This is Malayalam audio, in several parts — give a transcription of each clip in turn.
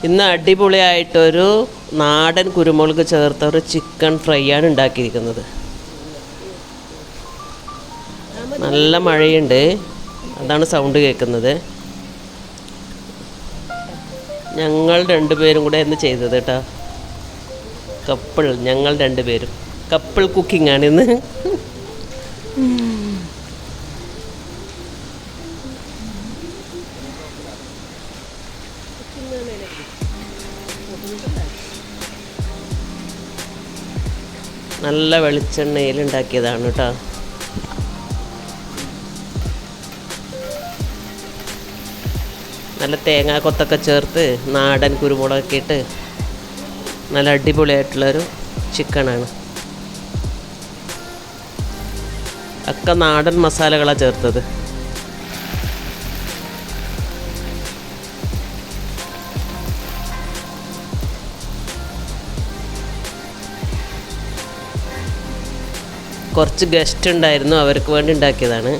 ഇന്ന് അടിപൊളിയായിട്ടൊരു നാടൻ കുരുമുളക് ചേർത്ത ഒരു ചിക്കൻ ഫ്രൈ ആണ് ഉണ്ടാക്കിയിരിക്കുന്നത്. നല്ല മഴയുണ്ട്, അതാണ് സൗണ്ട് കേൾക്കുന്നത്. ഞങ്ങൾ രണ്ടുപേരും കൂടെ ഇന്ന് ചെയ്തത് കേട്ടോ. ഞങ്ങൾ രണ്ടുപേരും കപ്പിൾ കുക്കിംഗ് ആണിന്ന്. നല്ല വെളിച്ചെണ്ണയിൽ ഉണ്ടാക്കിയതാണ് കേട്ടോ. നല്ല തേങ്ങാ കൊത്തൊക്കെ ചേർത്ത് നാടൻ കുരുമുളകൊക്കെ ഇട്ട് നല്ല അടിപൊളിയായിട്ടുള്ളൊരു ചിക്കനാണ്. ഒക്കെ നാടൻ മസാലകളാണ് ചേർത്തത്. കുറച്ച് ഗസ്റ്റ് ഉണ്ടായിരുന്നു, അവർക്ക് വേണ്ടി ഉണ്ടാക്കിയതാണ്.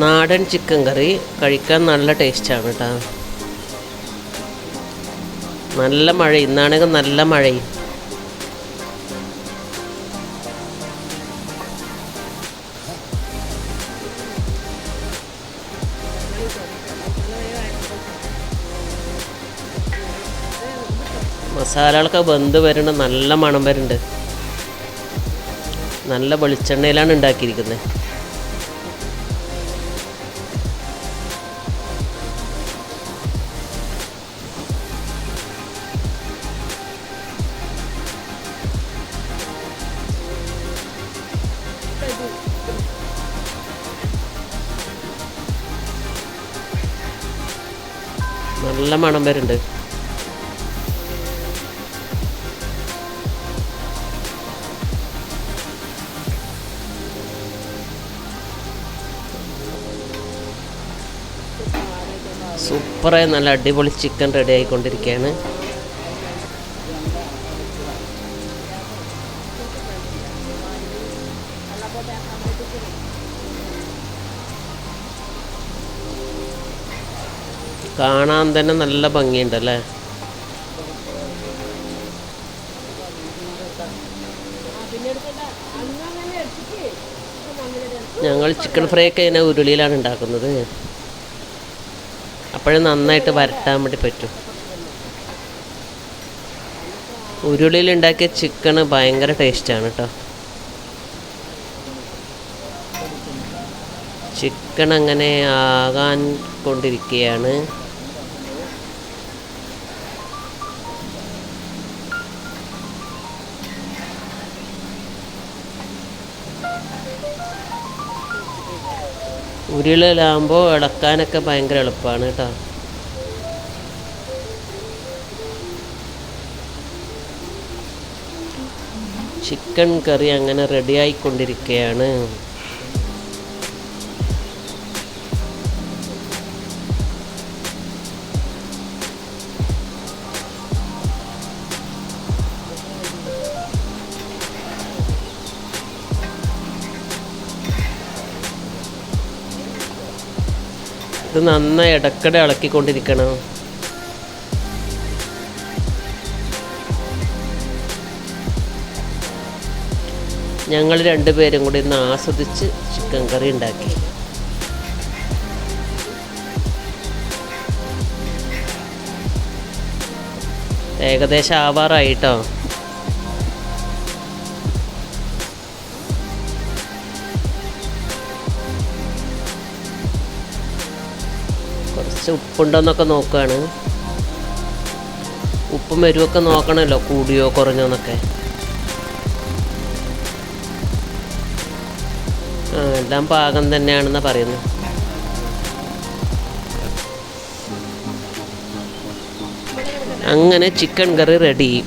നാടൻ ചിക്കൻ കറി കഴിക്കാൻ നല്ല ടേസ്റ്റാണ് കേട്ടോ. നല്ല മഴ, ഇന്നാണെങ്കിൽ നല്ല മഴയും. മസാലകളൊക്കെ വെന്ത് വരുന്നുണ്ട്, നല്ല മണം വരുന്നുണ്ട്. നല്ല വെളിച്ചെണ്ണയിലാണ് ഉണ്ടാക്കിയിരിക്കുന്നത്. നല്ല മണം വരുന്നുണ്ട്. സൂപ്പറായി നല്ല അടിപൊളി ചിക്കൻ റെഡി ആയിക്കൊണ്ടിരിക്കുകയാണ്. കാണാൻ തന്നെ നല്ല ഭംഗിയുണ്ടല്ലേ. ഞങ്ങൾ ചിക്കൻ ഫ്രൈ ഒക്കെ ഇതിനെ ഉരുളിയിലാണ് ഉണ്ടാക്കുന്നത്. അപ്പോഴും നന്നായിട്ട് വരട്ടാൻ വേണ്ടി പറ്റും. ഉരുളിയിൽ ഉണ്ടാക്കിയ ചിക്കന് ഭയങ്കര ടേസ്റ്റാണ് കേട്ടോ. ചിക്കൻ അങ്ങനെ ആകാൻ കൊണ്ടിരിക്കുകയാണ്. ഉരുളിലാകുമ്പോൾ ഇളക്കാനൊക്കെ ഭയങ്കര എളുപ്പമാണ് കേട്ടോ. ചിക്കൻ കറി അങ്ങനെ റെഡിയായിക്കൊണ്ടിരിക്കുകയാണ്. ഇത് നന്നായി ഇടയ്ക്കിടെ ഇളക്കിക്കൊണ്ടിരിക്കണം. ഞങ്ങൾ രണ്ടുപേരും കൂടി ഇന്ന് ആസ്വദിച്ച് ചിക്കൻ കറി ഉണ്ടാക്കി. ഏകദേശം ആവാറായിട്ടോ. കുറച്ച് ഉപ്പുണ്ടോന്നൊക്കെ നോക്കുകയാണ്. ഉപ്പും എരിവൊക്കെ നോക്കണമല്ലോ, കൂടിയോ കുറഞ്ഞോ എന്നൊക്കെ. എല്ലാം പാകം തന്നെയാണെന്നാണ് പറയുന്നത്. അങ്ങനെ ചിക്കൻ കറി റെഡി.